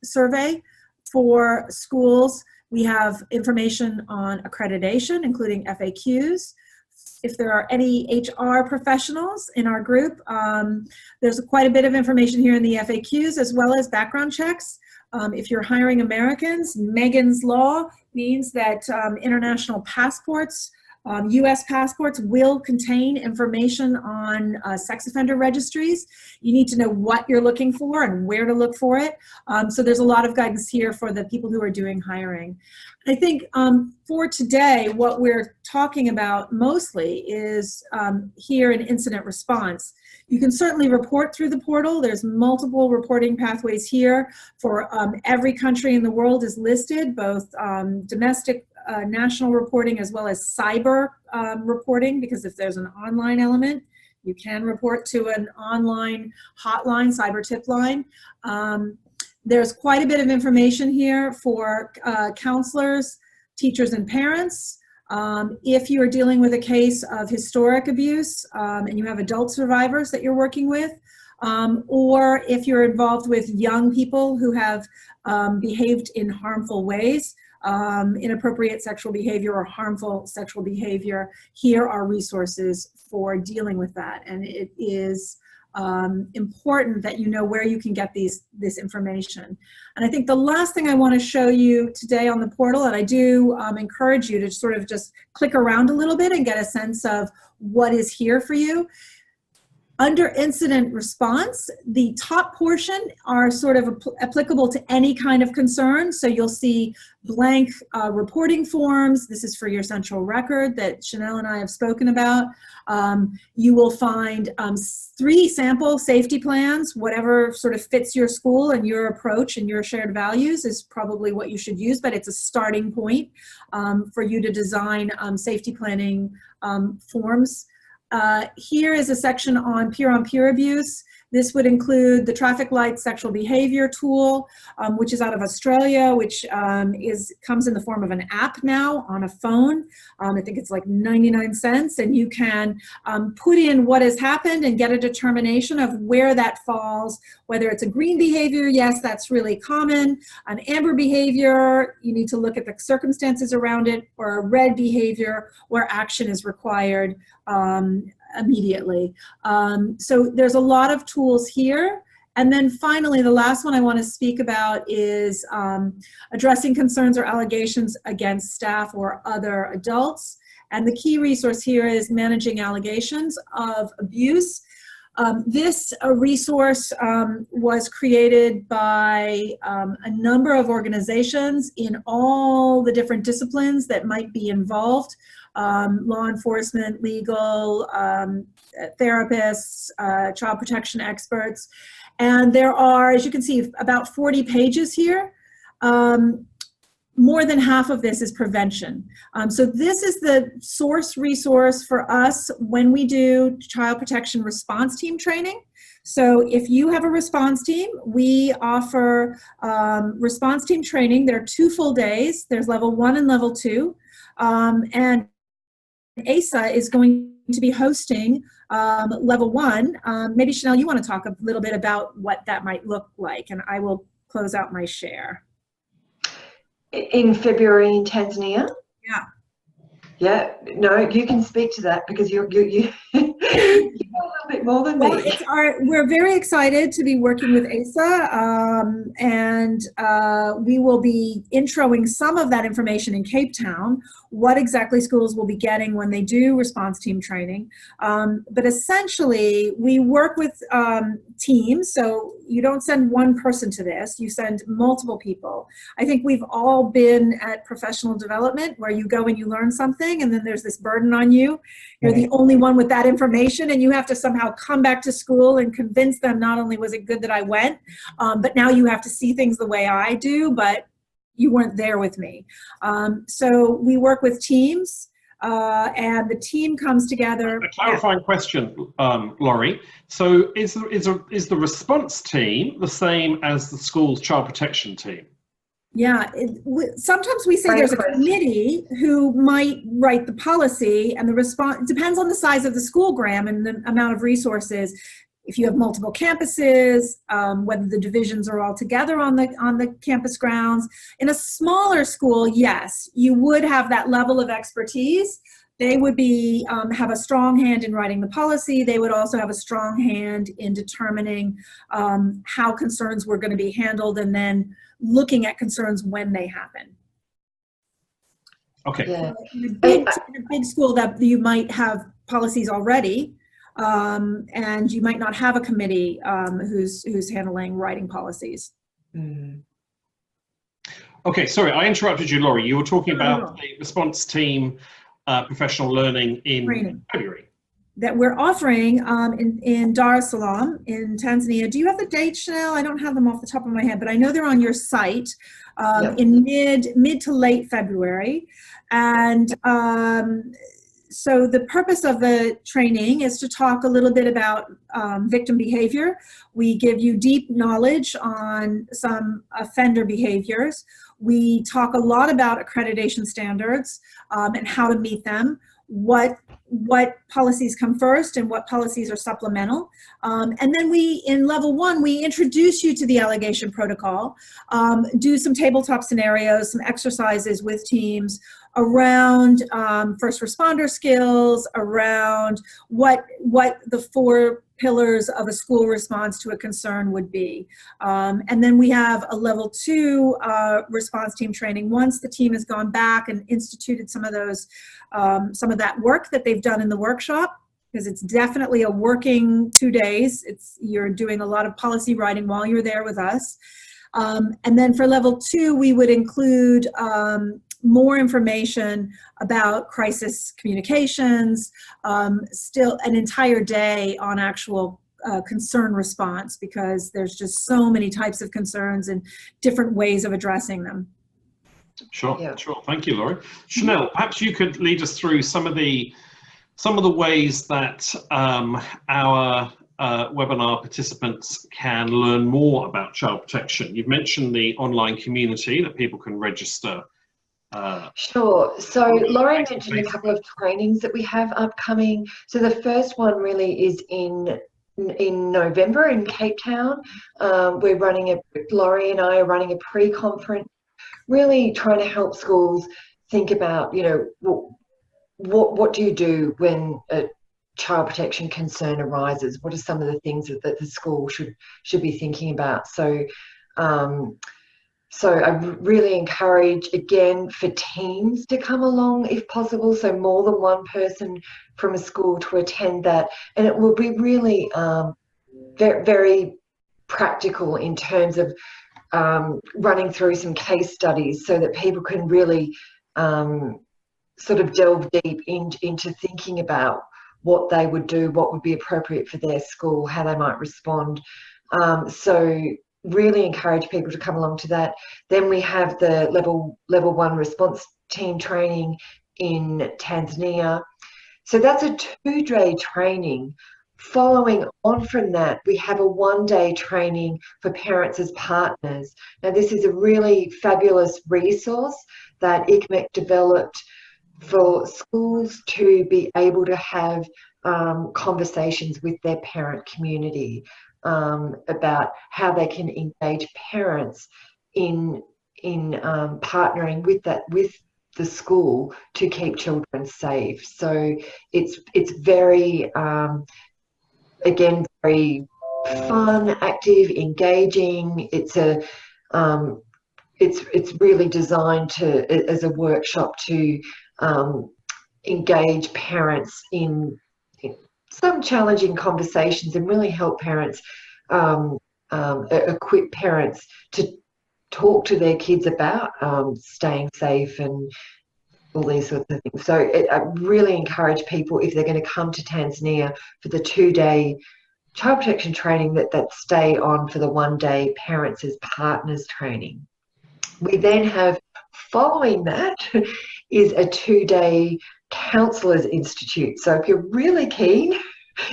survey for schools. We have information on accreditation, including FAQs. If there are any HR professionals in our group, there's quite a bit of information here in the FAQs, as well as background checks. If you're hiring Americans, Megan's Law means that international passports, U.S. passports will contain information on sex offender registries. You need to know what you're looking for and where to look for it. So there's a lot of guidance here for the people who are doing hiring. I think for today, what we're talking about mostly is here in incident response. You can certainly report through the portal. There's multiple reporting pathways here for every country in the world is listed, both domestic national reporting as well as cyber reporting, because if there's an online element, you can report to an online hotline, cyber tip line. There's quite a bit of information here for counselors, teachers, and parents. If you are dealing with a case of historic abuse and you have adult survivors that you're working with, or if you're involved with young people who have behaved in harmful ways, inappropriate sexual behavior or harmful sexual behavior, here are resources for dealing with that. And it is important that you know where you can get this information. And I think the last thing I want to show you today on the portal, and I do encourage you to sort of just click around a little bit and get a sense of what is here for you. Under incident response, the top portion are sort of applicable to any kind of concern. So you'll see blank reporting forms. This is for your central record that Chanel and I have spoken about. You will find 3 sample safety plans. Whatever sort of fits your school and your approach and your shared values is probably what you should use, but it's a starting point for you to design safety planning forms. Here is a section on peer-on-peer abuse. This would include the traffic light sexual behavior tool, which is out of Australia, which comes in the form of an app now on a phone. I think it's like 99 cents, and you can put in what has happened and get a determination of where that falls, whether it's a green behavior, yes, that's really common, an amber behavior, you need to look at the circumstances around it, or a red behavior where action is required immediately. So there's a lot of tools here. And then finally, the last one I want to speak about is addressing concerns or allegations against staff or other adults. And the key resource here is managing allegations of abuse. This resource was created by a number of organizations in all the different disciplines that might be involved. Law enforcement, legal, therapists, child protection experts. And there are, as you can see, about 40 pages here. More than half of this is prevention. So this is the source resource for us when we do child protection response team training. So if you have a response team, we offer response team training. There are 2 full days. There's level 1 and level 2. And AISA is going to be hosting level 1. Maybe Chanel, you want to talk a little bit about what that might look like, and I will close out my share. In February in Tanzania? Yeah. Yeah, no, you can speak to that because you you know a little bit more than Well, me. we're very excited to be working with AISA, and we will be introing some of that information in Cape Town, what exactly schools will be getting when they do response team training. But essentially, we work with teams, so you don't send one person to this, you send multiple people. I think we've all been at professional development where you go and you learn something, and then there's this burden on you. You're the only one with that information, and you have to somehow come back to school and convince them not only was it good that I went, but now you have to see things the way I do, but you weren't there with me. So we work with teams, and the team comes together. A clarifying question, Laurie. So is the response team the same as the school's child protection team? Yeah, sometimes we say there's a committee who might write the policy, and the response depends on the size of the school, Graham, and the amount of resources. If you have multiple campuses, whether the divisions are all together on the campus grounds. In a smaller school, yes, you would have that level of expertise. They would be have a strong hand in writing the policy. They would also have a strong hand in determining how concerns were going to be handled, and then looking at concerns when they happen. Okay. Yeah. In a big school that you might have policies already, and you might not have a committee who's handling writing policies. Mm. Okay, sorry, I interrupted you, Laurie. You were talking about the response team professional learning in February. That we're offering in Dar es Salaam in Tanzania. Do you have the dates, Chanel? I don't have them off the top of my head, but I know they're on your site in mid to late February. And so the purpose of the training is to talk a little bit about victim behavior. We give you deep knowledge on some offender behaviors. We talk a lot about accreditation standards and how to meet them. What policies come first and what policies are supplemental. And then in level 1, we introduce you to the allegation protocol, do some tabletop scenarios, some exercises with teams around first responder skills, around what the 4 pillars of a school response to a concern would be. And then we have a level 2 response team training once the team has gone back and instituted some of that work that they've done in the workshop, because it's definitely a working 2 days. You're doing a lot of policy writing while you're there with us. And then for level 2, we would include more information about crisis communications, still an entire day on actual concern response, because there's just so many types of concerns and different ways of addressing them. Sure, sure. Thank you, Laurie. Chanel, perhaps you could lead us through some of the ways that our webinar participants can learn more about child protection. You've mentioned the online community that people can register. Sure. So Laurie mentioned a couple of trainings that we have upcoming. So the first one really is in November in Cape Town. Laurie and I are running a pre-conference, really trying to help schools think about, what do you do when a child protection concern arises? What are some of the things that the school should be thinking about? So I really encourage, again, for teams to come along if possible, so more than one person from a school to attend that. And it will be really very, very practical in terms of running through some case studies so that people can really sort of delve deep into thinking about what they would do, what would be appropriate for their school, how they might respond. So really encourage people to come along to that. Then we have the level 1 response team training in Tanzania. So that's a 2-day training. Following on from that, we have a 1-day training for parents as partners. Now, this is a really fabulous resource that ICMEC developed for schools to be able to have conversations with their parent community about how they can engage parents in partnering with the school to keep children safe. So it's very again, very fun, active, engaging. It's really designed as a workshop to engage parents in some challenging conversations and really help parents, equip parents to talk to their kids about staying safe and all these sorts of things. So I really encourage people, if they're going to come to Tanzania for the 2-day child protection training, that stay on for the 1-day parents as partners training. We then have, following that, is a 2-day counsellors institute. So if you're really keen,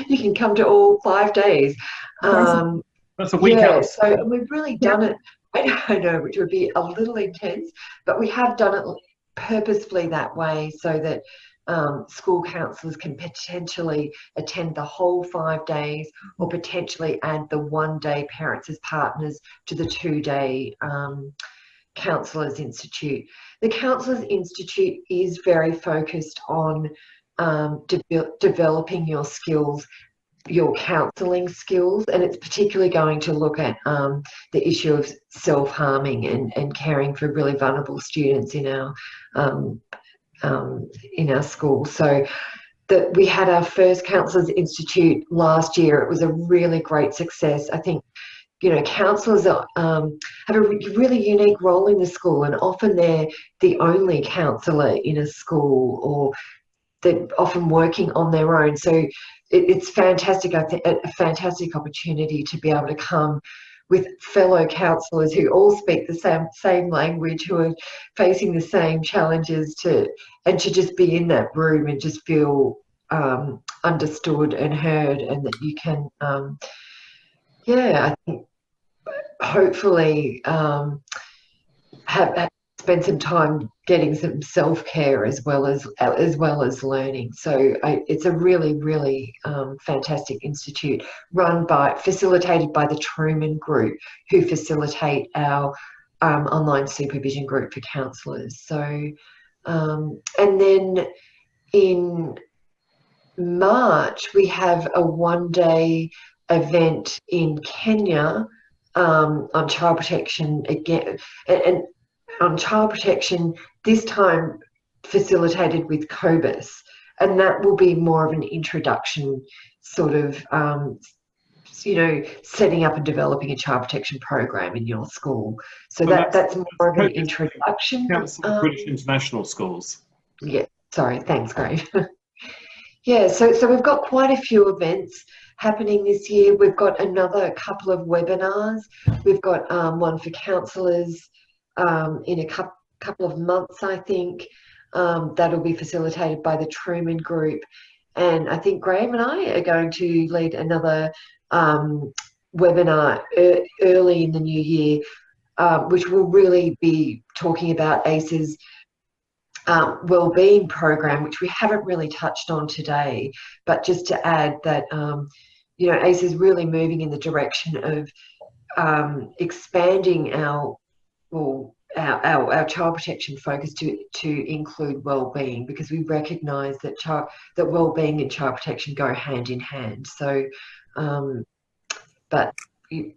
you can come to all 5 days. That's a week out. So we've really done it. I know, which would be a little intense, but we have done it purposefully that way so that school counsellors can potentially attend the whole 5 days, or potentially add the 1-day parents as partners to the 2-day Counsellors Institute. The Counsellors Institute is very focused on developing your skills, your counselling skills, and it's particularly going to look at the issue of self-harming and caring for really vulnerable students in our school. So we had our first Counsellors Institute last year. It was a really great success. I think, counsellors have a really unique role in the school, and often they're the only counsellor in a school, or they're often working on their own. So it's fantastic, I think, a fantastic opportunity to be able to come with fellow counsellors who all speak the same language, who are facing the same challenges, and to just be in that room and just feel understood and heard, and that you can, I think, hopefully spend some time getting some self-care as well as learning. So it's a really, really fantastic institute, facilitated by the Truman Group, who facilitate our online supervision group for counsellors. So and then in March we have a 1-day event in Kenya on child protection again, and on child protection, this time facilitated with COBIS, and that will be more of an introduction sort of, setting up and developing a child protection program in your school. So that's more of an introduction. Council of British International Schools. Yeah, sorry, thanks, Greg. Yeah, so we've got quite a few events happening this year. We've got another couple of webinars. We've got one for counsellors in a couple of months, I think. That'll be facilitated by the Truman Group. And I think Graham and I are going to lead another webinar early in the new year, which will really be talking about AISA's wellbeing program, which we haven't really touched on today, but just to add that AISA is really moving in the direction of expanding our child protection focus to include wellbeing, because we recognise that wellbeing and child protection go hand in hand. So, but you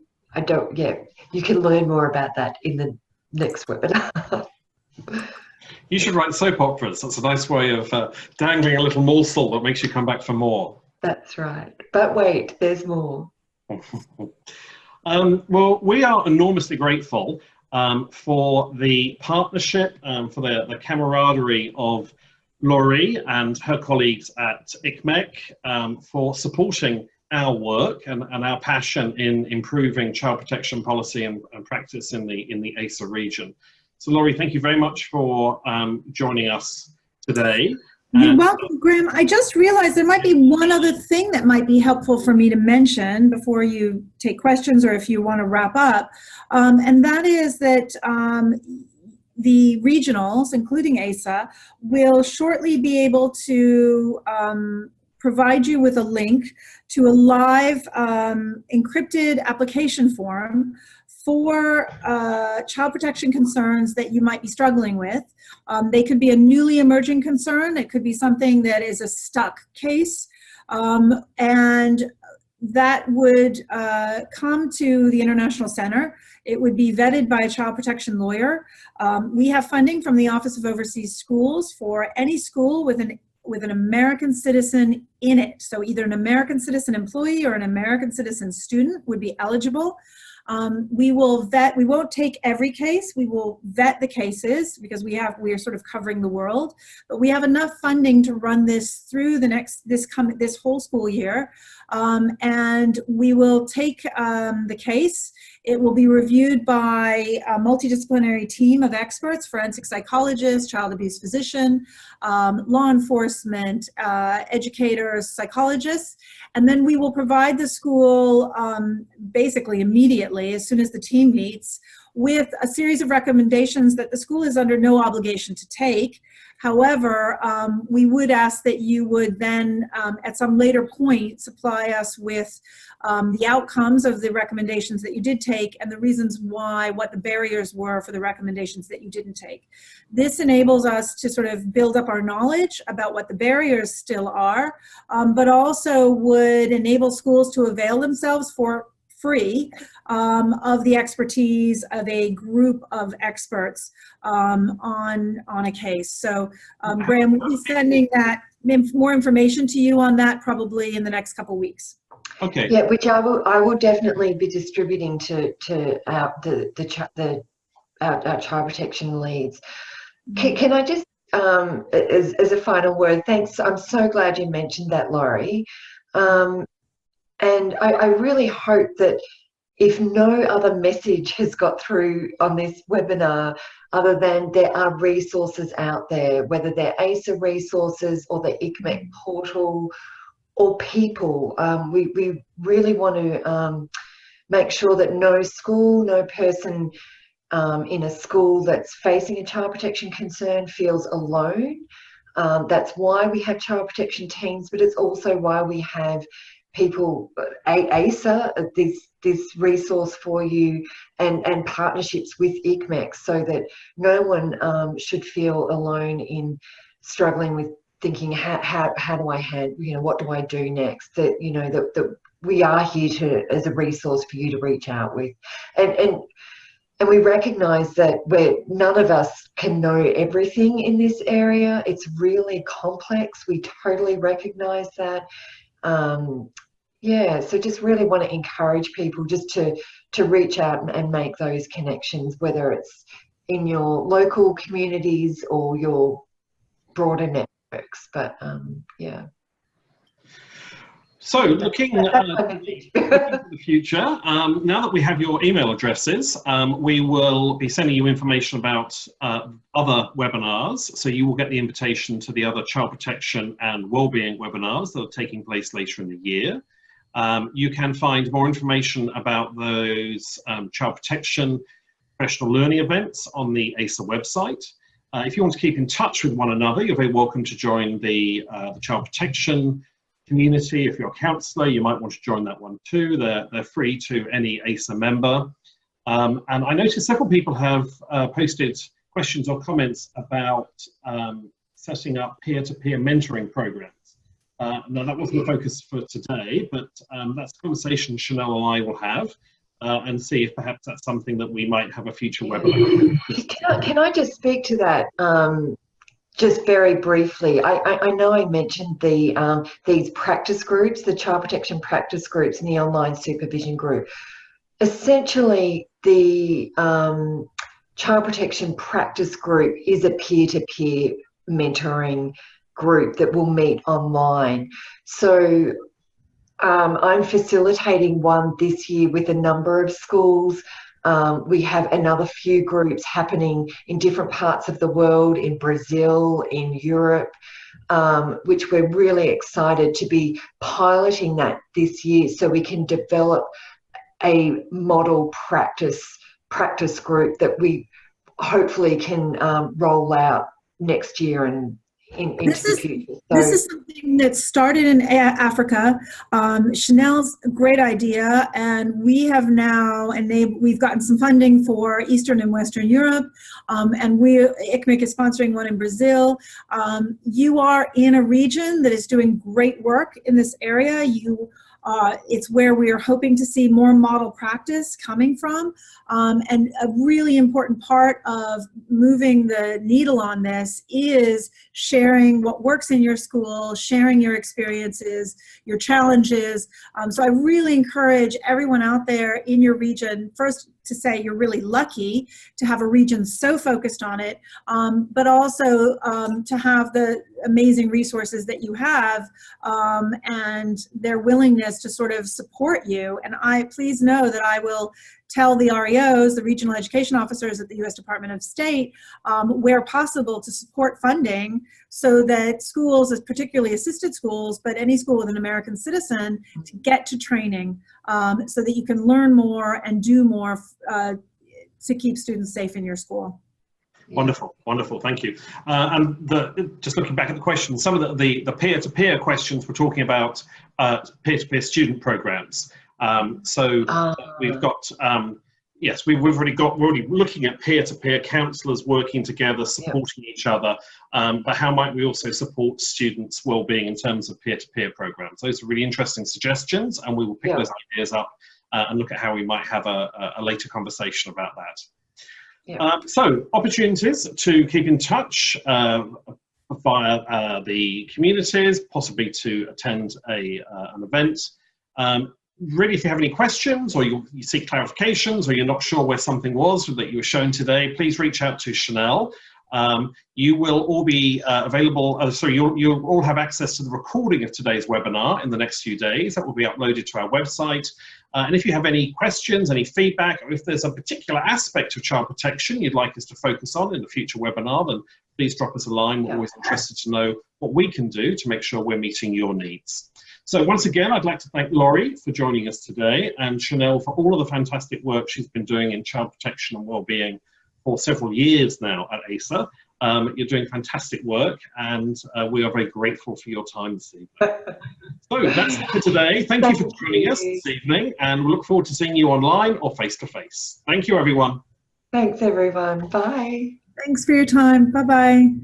can learn more about that in the next webinar. You should write soap operas. That's a nice way of dangling a little morsel that makes you come back for more. That's right. But wait, there's more. Well, we are enormously grateful for the partnership, for the camaraderie of Laurie and her colleagues at ICMEC, for supporting our work and our passion in improving child protection policy and practice in the AISA region. So Laurie, thank you very much for joining us today. You're welcome, Graham. I just realized there might be one other thing that might be helpful for me to mention before you take questions, or if you want to wrap up, and that is that the regionals, including AISA, will shortly be able to provide you with a link to a live encrypted application form for child protection concerns that you might be struggling with. They could be a newly emerging concern. It could be something that is a stuck case. And that would come to the International Center. It would be vetted by a child protection lawyer. We have funding from the Office of Overseas Schools for any school with an American citizen in it. So either an American citizen employee or an American citizen student would be eligible. We won't take every case, we will vet the cases because we are sort of covering the world, but we have enough funding to run this through this whole school year. And we will take the case. It will be reviewed by a multidisciplinary team of experts, forensic psychologists, child abuse physician, law enforcement, educators, psychologists, and then we will provide the school basically immediately, as soon as the team meets, with a series of recommendations that the school is under no obligation to take. However, we would ask that you would then, at some later point, supply us with the outcomes of the recommendations that you did take and the reasons why, what the barriers were for the recommendations that you didn't take. This enables us to sort of build up our knowledge about what the barriers still are, but also would enable schools to avail themselves for free of the expertise of a group of experts on a case. So Graham, we'll be sending that more information to you on that probably in the next couple of weeks. Okay. Yeah, which I will definitely be distributing to our child protection leads. Can I just as a final word, thanks. I'm so glad you mentioned that, Laurie. And I really hope that if no other message has got through on this webinar, other than there are resources out there, whether they're AISA resources or the ICMEC portal or people, we really want to make sure that no school, no person in a school that's facing a child protection concern feels alone. That's why we have child protection teams, but it's also why we have people, AISA, this resource for you, and partnerships with ICMEC, so that no one should feel alone in struggling with thinking how do I handle, what do I do next? That that we are here as a resource for you to reach out with, and we recognise that none of us can know everything in this area. It's really complex. We totally recognise that. Yeah, so just really want to encourage people just to reach out and make those connections, whether it's in your local communities or your broader networks. But yeah. So looking to the future, now that we have your email addresses, we will be sending you information about other webinars. So you will get the invitation to the other child protection and wellbeing webinars that are taking place later in the year. You can find more information about those child protection professional learning events on the AISA website. If you want to keep in touch with one another, you're very welcome to join the child protection community. If you're a counsellor, you might want to join that one too. They're free to any AISA member. And I noticed several people have posted questions or comments about setting up peer-to-peer mentoring programs. Now, that wasn't the focus for today, but that's a conversation Chanel and I will have and see if perhaps that's something that we might have a future webinar. Can I just speak to that just very briefly? I know I mentioned these practice groups, the child protection practice groups and the online supervision group. Essentially, the child protection practice group is a peer-to-peer mentoring group that will meet online. So I'm facilitating one this year with a number of schools. We have another few groups happening in different parts of the world, in Brazil, in Europe, which we're really excited to be piloting that this year, so we can develop a model practice group that we hopefully can roll out next year and into This the is future. this is something that started in Africa. Chanel's a great idea, and we have now we've gotten some funding for Eastern and Western Europe, and ICMIC is sponsoring one in Brazil. You are in a region that is doing great work in this area. It's where we are hoping to see more model practice coming from, and a really important part of moving the needle on this is sharing what works in your school, sharing your experiences, your challenges. So I really encourage everyone out there in your region, first to say you're really lucky to have a region so focused on it, but also to have the amazing resources that you have, and their willingness to sort of support you. And please know that I will tell the REOs, the regional education officers at the U.S. Department of State, where possible, to support funding so that schools, particularly assisted schools, but any school with an American citizen, to get to training so that you can learn more and do more to keep students safe in your school. Wonderful, wonderful, thank you. And just looking back at the questions, some of the peer-to-peer questions were talking about peer-to-peer student programs. We've got, yes, we're already looking at peer-to-peer counsellors working together, supporting each other, but how might we also support students' well-being in terms of peer-to-peer programs? Those are really interesting suggestions, and we will pick those ideas up and look at how we might have a later conversation about that. So opportunities to keep in touch via the communities, possibly to attend an event. Really, if you have any questions or you seek clarifications or you're not sure where something was that you were shown today, please reach out to Chanel. You will all be available, you'll all have access to the recording of today's webinar in the next few days. That will be uploaded to our website. And if you have any questions, any feedback, or if there's a particular aspect of child protection you'd like us to focus on in a future webinar, then please drop us a line. We're always interested to know what we can do to make sure we're meeting your needs. So once again, I'd like to thank Laurie for joining us today, and Chanel for all of the fantastic work she's been doing in child protection and wellbeing for several years now at AISA. You're doing fantastic work, and we are very grateful for your time this evening. So that's it for today. Thank you for joining us this evening, and we look forward to seeing you online or face-to-face. Thank you, everyone. Thanks, everyone. Bye. Thanks for your time. Bye-bye.